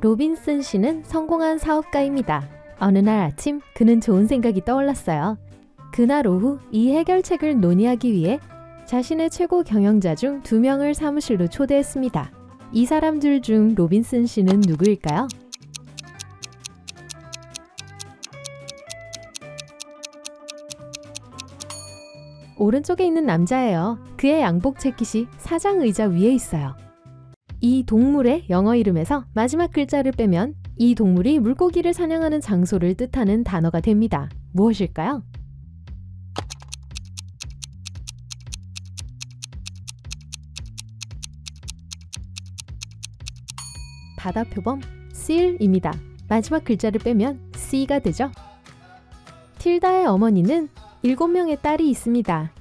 로빈슨 씨는 성공한 사업가입니다. 어느 날 아침 그는 좋은 생각이 떠올랐어요. 그날 오후 이 해결책을 논의하기 위해 자신의 최고 경영자 중 2명을 사무실로 초대했습니다. 이 사람들 중 로빈슨 씨는 누구일까요? 오른쪽에 있는 남자예요. 그의 양복 재킷이 사장 의자 위에 있어요. 이 동물의 영어 이름에서 마지막 글자를 빼면 이 동물이 물고기를 사냥하는 장소를 뜻하는 단어가 됩니다. 무엇일까요? 바다표범 seal입니다. 마지막 글자를 빼면 C가 되죠. 틸다의 어머니는 7명의 딸이 있습니다.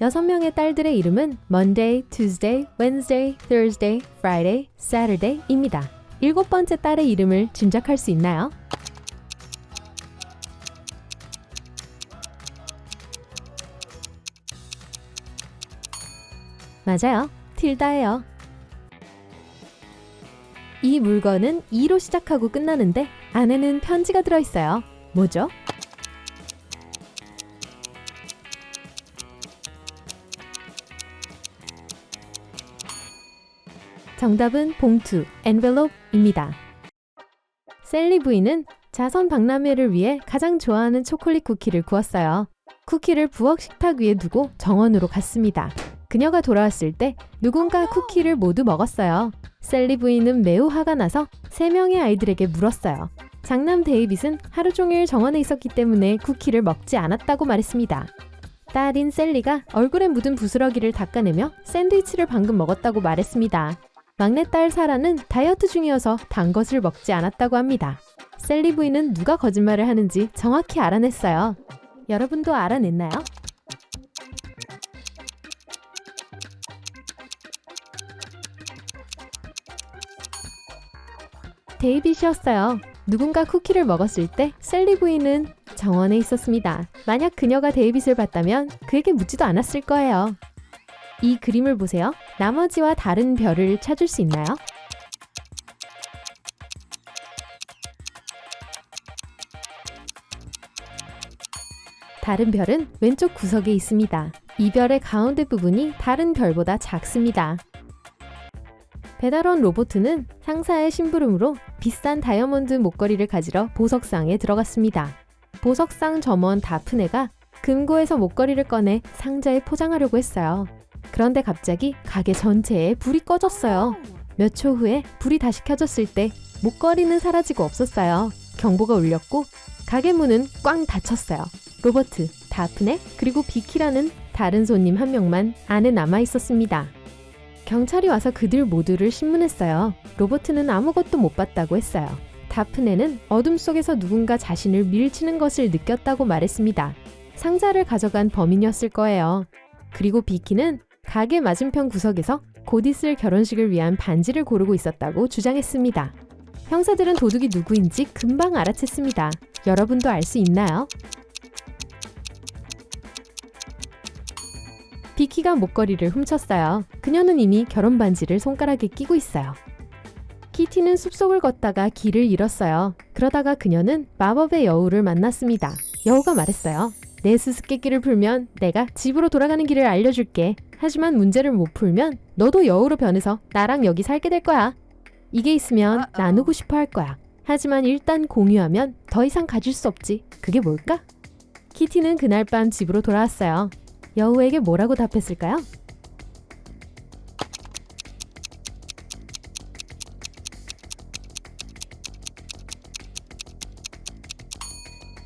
6명의 딸들의 이름은 Monday, Tuesday, Wednesday, Thursday, Friday, Saturday입니다. 7번째 딸의 이름을 짐작할 수 있나요? 맞아요. 틸다예요. 이 물건은 E로 시작하고 끝나는데 안에는 편지가 들어있어요. 뭐죠? 정답은 봉투, envelope입니다. 셀리 부인은 자선 박람회를 위해 가장 좋아하는 초콜릿 쿠키를 구웠어요. 쿠키를 부엌 식탁 위에 두고 정원으로 갔습니다. 그녀가 돌아왔을 때 누군가 쿠키를 모두 먹었어요. 셀리 부인은 매우 화가 나서 3명의 아이들에게 물었어요. 장남 데이빗은 하루 종일 정원에 있었기 때문에 쿠키를 먹지 않았다고 말했습니다. 딸인 셀리가 얼굴에 묻은 부스러기를 닦아내며 샌드위치를 방금 먹었다고 말했습니다. 막내딸 사라는 다이어트 중이어서 단 것을 먹지 않았다고 합니다. 셀리 부인은 누가 거짓말을 하는지 정확히 알아냈어요. 여러분도 알아냈나요? 데이빗이었어요. 누군가 쿠키를 먹었을 때 셀리 부인은 정원에 있었습니다. 만약 그녀가 데이빗을 봤다면 그에게 묻지도 않았을 거예요. 이 그림을 보세요. 나머지와 다른 별을 찾을 수 있나요? 다른 별은 왼쪽 구석에 있습니다. 이 별의 가운데 부분이 다른 별보다 작습니다. 배달원 로버트는 상사의 심부름으로 비싼 다이아몬드 목걸이를 가지러 보석상에 들어갔습니다. 보석상 점원 다프네가 금고에서 목걸이를 꺼내 상자에 포장하려고 했어요. 그런데 갑자기 가게 전체에 불이 꺼졌어요. 몇 초 후에 불이 다시 켜졌을 때 목걸이는 사라지고 없었어요. 경보가 울렸고 가게 문은 꽝 닫혔어요. 로버트, 다프네, 그리고 비키라는 다른 손님 1명만 안에 남아 있었습니다. 경찰이 와서 그들 모두를 신문했어요. 로버트는 아무것도 못 봤다고 했어요. 다프네는 어둠 속에서 누군가 자신을 밀치는 것을 느꼈다고 말했습니다. 상자를 가져간 범인이었을 거예요. 그리고 비키는 가게 맞은편 구석에서 곧 있을 결혼식을 위한 반지를 고르고 있었다고 주장했습니다. 형사들은 도둑이 누구인지 금방 알아챘습니다. 여러분도 알 수 있나요? 비키가 목걸이를 훔쳤어요. 그녀는 이미 결혼 반지를 손가락에 끼고 있어요. 키티는 숲속을 걷다가 길을 잃었어요. 그러다가 그녀는 마법의 여우를 만났습니다. 여우가 말했어요. 내 수수께끼를 풀면 내가 집으로 돌아가는 길을 알려줄게. 하지만 문제를 못 풀면 너도 여우로 변해서 나랑 여기 살게 될 거야. 이게 있으면 나누고 싶어 할 거야. 하지만 일단 공유하면 더 이상 가질 수 없지. 그게 뭘까? 키티는 그날 밤 집으로 돌아왔어요. 여우에게 뭐라고 답했을까요?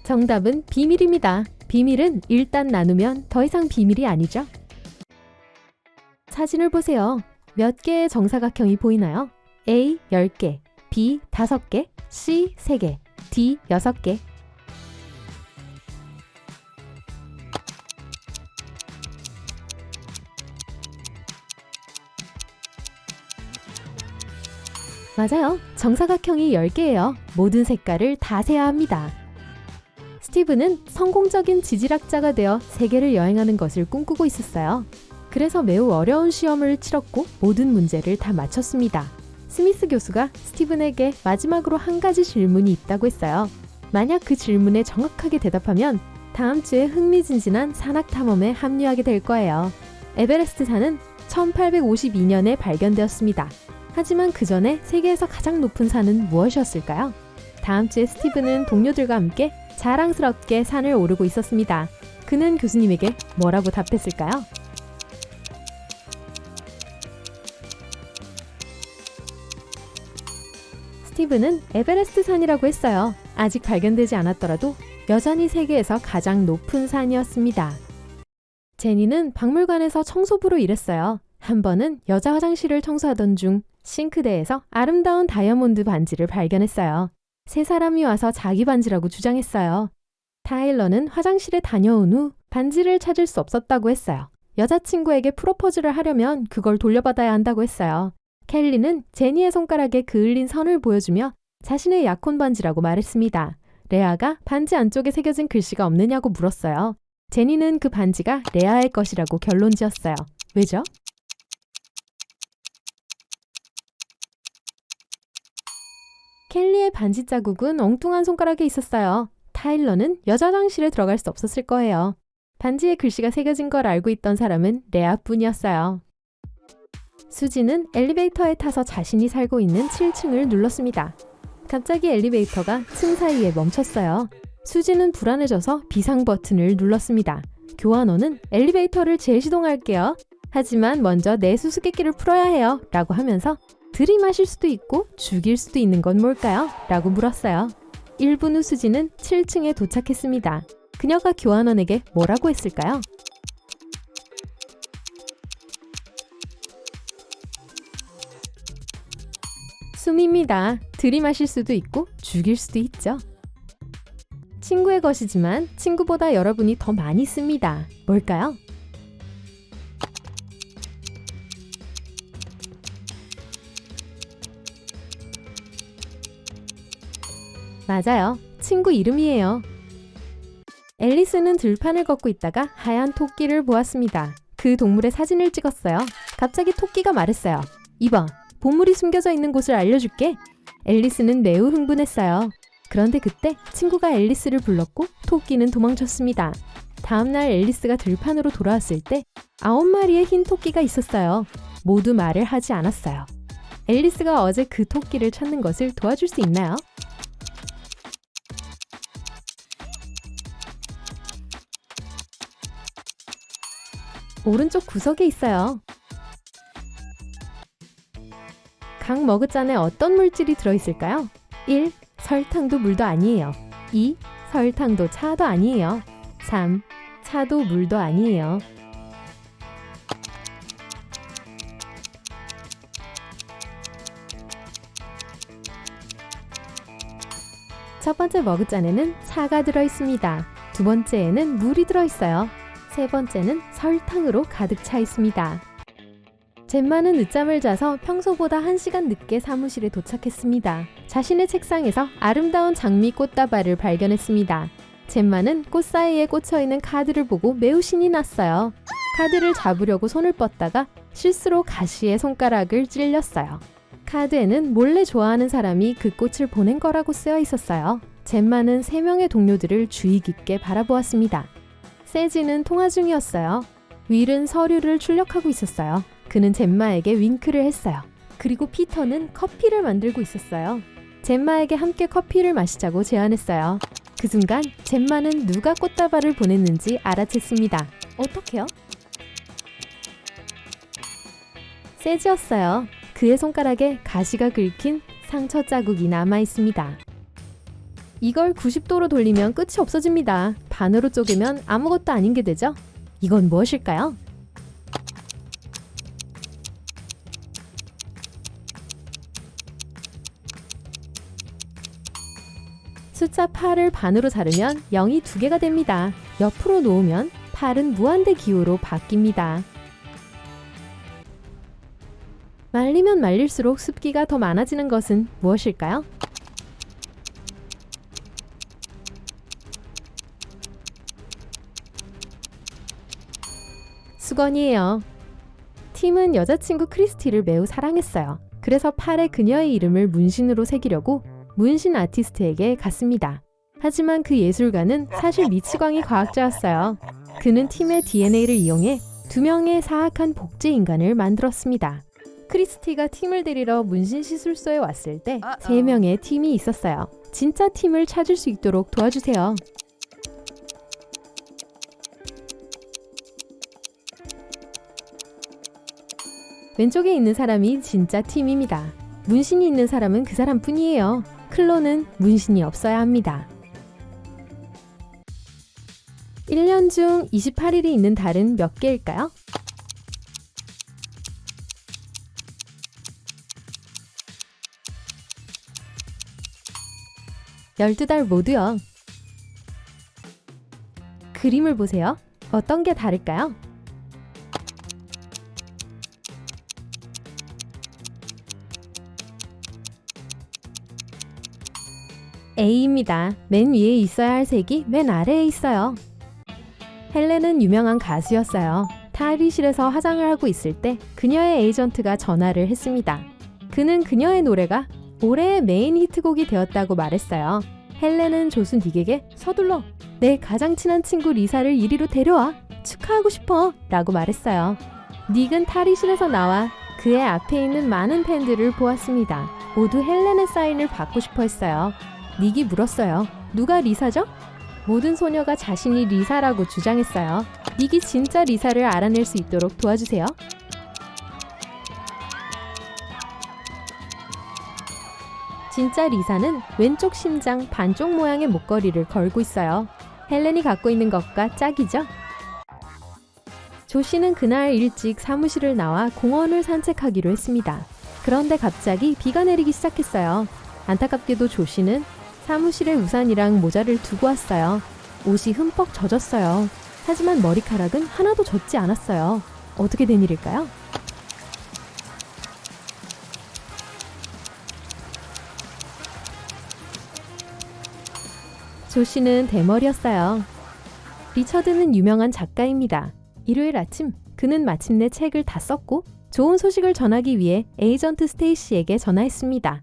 정답은 비밀입니다. 비밀은 일단 나누면 더 이상 비밀이 아니죠. 사진을 보세요. 몇 개의 정사각형이 보이나요? A 10개, B 5개, C 3개, D 6개. 맞아요. 정사각형이 10개예요. 모든 색깔을 다 세야 합니다. 스티브는 성공적인 지질학자가 되어 세계를 여행하는 것을 꿈꾸고 있었어요. 그래서 매우 어려운 시험을 치렀고 모든 문제를 다 맞췄습니다. 스미스 교수가 스티븐에게 마지막으로 한 가지 질문이 있다고 했어요. 만약 그 질문에 정확하게 대답하면 다음 주에 흥미진진한 산악 탐험에 합류하게 될 거예요. 에베레스트 산은 1852년에 발견되었습니다. 하지만 그 전에 세계에서 가장 높은 산은 무엇이었을까요? 다음 주에 스티븐은 동료들과 함께 자랑스럽게 산을 오르고 있었습니다. 그는 교수님에게 뭐라고 답했을까요? 스티븐은 에베레스트 산이라고 했어요. 아직 발견되지 않았더라도 여전히 세계에서 가장 높은 산이었습니다. 제니는 박물관에서 청소부로 일했어요. 한 번은 여자 화장실을 청소하던 중 싱크대에서 아름다운 다이아몬드 반지를 발견했어요. 세 사람이 와서 자기 반지라고 주장했어요. 타일러는 화장실에 다녀온 후 반지를 찾을 수 없었다고 했어요. 여자친구에게 프로포즈를 하려면 그걸 돌려받아야 한다고 했어요. 켈리는 제니의 손가락에 그을린 선을 보여주며 자신의 약혼 반지라고 말했습니다. 레아가 반지 안쪽에 새겨진 글씨가 없느냐고 물었어요. 제니는 그 반지가 레아의 것이라고 결론지었어요. 왜죠? 켈리의 반지 자국은 엉뚱한 손가락에 있었어요. 타일러는 여자 화장실에 들어갈 수 없었을 거예요. 반지에 글씨가 새겨진 걸 알고 있던 사람은 레아뿐이었어요. 수지는 엘리베이터에 타서 자신이 살고 있는 7층을 눌렀습니다. 갑자기 엘리베이터가 층 사이에 멈췄어요. 수지는 불안해져서 비상 버튼을 눌렀습니다. 교환원은 엘리베이터를 재시동할게요. 하지만 먼저 내 수수께끼를 풀어야 해요. 라고 하면서 들이마실 수도 있고 죽일 수도 있는 건 뭘까요? 라고 물었어요. 1분 후 수지는 7층에 도착했습니다. 그녀가 교환원에게 뭐라고 했을까요? 숨입니다. 들이마실 수도 있고 죽일 수도 있죠. 친구의 것이지만 친구보다 여러분이 더 많이 씁니다. 뭘까요? 맞아요. 친구 이름이에요. 앨리스는 들판을 걷고 있다가 하얀 토끼를 보았습니다. 그 동물의 사진을 찍었어요. 갑자기 토끼가 말했어요. 이봐, 보물이 숨겨져 있는 곳을 알려줄게. 앨리스는 매우 흥분했어요. 그런데 그때 친구가 앨리스를 불렀고 토끼는 도망쳤습니다. 다음날 앨리스가 들판으로 돌아왔을 때 9마리의 흰 토끼가 있었어요. 모두 말을 하지 않았어요. 앨리스가 어제 그 토끼를 찾는 것을 도와줄 수 있나요? 오른쪽 구석에 있어요. 각 머그잔에 어떤 물질이 들어있을까요? 1. 설탕도 물도 아니에요. 2. 설탕도 차도 아니에요. 3. 차도 물도 아니에요. 첫 번째 머그잔에는 차가 들어있습니다. 두 번째에는 물이 들어있어요. 세 번째는 설탕으로 가득 차 있습니다. 젬마는 늦잠을 자서 평소보다 1시간 늦게 사무실에 도착했습니다. 자신의 책상에서 아름다운 장미 꽃다발을 발견했습니다. 젬마는 꽃 사이에 꽂혀있는 카드를 보고 매우 신이 났어요. 카드를 잡으려고 손을 뻗다가 실수로 가시에 손가락을 찔렸어요. 카드에는 몰래 좋아하는 사람이 그 꽃을 보낸 거라고 쓰여 있었어요. 젬마는 3명의 동료들을 주의 깊게 바라보았습니다. 세지는 통화 중이었어요. 윌은 서류를 출력하고 있었어요. 그는 젬마에게 윙크를 했어요. 그리고 피터는 커피를 만들고 있었어요. 젬마에게 함께 커피를 마시자고 제안했어요. 그 순간 젬마는 누가 꽃다발을 보냈는지 알아챘습니다. 어떻게요? 세지였어요. 그의 손가락에 가시가 긁힌 상처 자국이 남아 있습니다. 이걸 90도로 돌리면 끝이 없어집니다. 반으로 쪼개면 아무것도 아닌 게 되죠? 이건 무엇일까요? 숫자 8을 반으로 자르면 0이 2개가 됩니다. 옆으로 놓으면 8은 무한대 기호로 바뀝니다. 말리면 말릴수록 습기가 더 많아지는 것은 무엇일까요? 수건이에요. 팀은 여자친구 크리스티를 매우 사랑했어요. 그래서 팔에 그녀의 이름을 문신으로 새기려고 문신 아티스트에게 갔습니다. 하지만 그 예술가는 사실 미치광이 과학자였어요. 그는 팀의 DNA를 이용해 2명의 사악한 복제 인간을 만들었습니다. 크리스티가 팀을 데리러 문신 시술소에 왔을 때 3명의 팀이 있었어요. 진짜 팀을 찾을 수 있도록 도와주세요. 왼쪽에 있는 사람이 진짜 팀입니다. 문신이 있는 사람은 그 사람뿐이에요. 클론은 문신이 없어야 합니다. 1년 중 28일이 있는 달은 몇 개일까요? 12달 모두요. 그림을 보세요. 어떤 게 다를까요? A입니다. 맨 위에 있어야 할 색이 맨 아래에 있어요. 헬렌은 유명한 가수였어요. 탈의실에서 화장을 하고 있을 때 그녀의 에이전트가 전화를 했습니다. 그는 그녀의 노래가 올해의 메인 히트곡이 되었다고 말했어요. 헬렌은 조수 닉에게 서둘러 내 가장 친한 친구 리사를 이리로 데려와 축하하고 싶어 라고 말했어요. 닉은 탈의실에서 나와 그의 앞에 있는 많은 팬들을 보았습니다. 모두 헬렌의 사인을 받고 싶어 했어요. 닉이 물었어요. 누가 리사죠? 모든 소녀가 자신이 리사라고 주장했어요. 닉이 진짜 리사를 알아낼 수 있도록 도와주세요. 진짜 리사는 왼쪽 심장 반쪽 모양의 목걸이를 걸고 있어요. 헬렌이 갖고 있는 것과 짝이죠? 조씨는 그날 일찍 사무실을 나와 공원을 산책하기로 했습니다. 그런데 갑자기 비가 내리기 시작했어요. 안타깝게도 조씨는 사무실에 우산이랑 모자를 두고 왔어요. 옷이 흠뻑 젖었어요. 하지만 머리카락은 하나도 젖지 않았어요. 어떻게 된 일일까요? 조씨는 대머리였어요. 리처드는 유명한 작가입니다. 일요일 아침 그는 마침내 책을 다 썼고 좋은 소식을 전하기 위해 에이전트 스테이시에게 전화했습니다.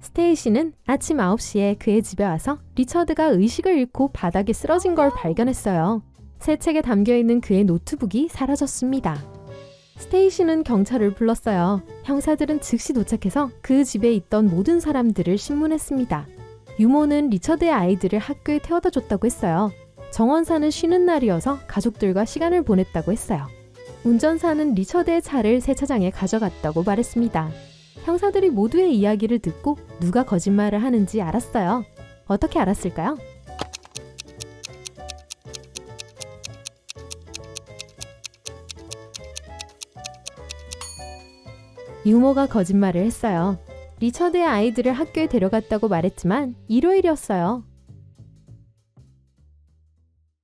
스테이시는 아침 9시에 그의 집에 와서 리처드가 의식을 잃고 바닥에 쓰러진 걸 발견했어요. 새 책에 담겨있는 그의 노트북이 사라졌습니다. 스테이시는 경찰을 불렀어요. 형사들은 즉시 도착해서 그 집에 있던 모든 사람들을 신문했습니다. 유모는 리처드의 아이들을 학교에 태워다 줬다고 했어요. 정원사는 쉬는 날이어서 가족들과 시간을 보냈다고 했어요. 운전사는 리처드의 차를 세차장에 가져갔다고 말했습니다. 형사들이 모두의 이야기를 듣고 누가 거짓말을 하는지 알았어요. 어떻게 알았을까요? 유모가 거짓말을 했어요. 리처드의 아이들을 학교에 데려갔다고 말했지만 일요일이었어요.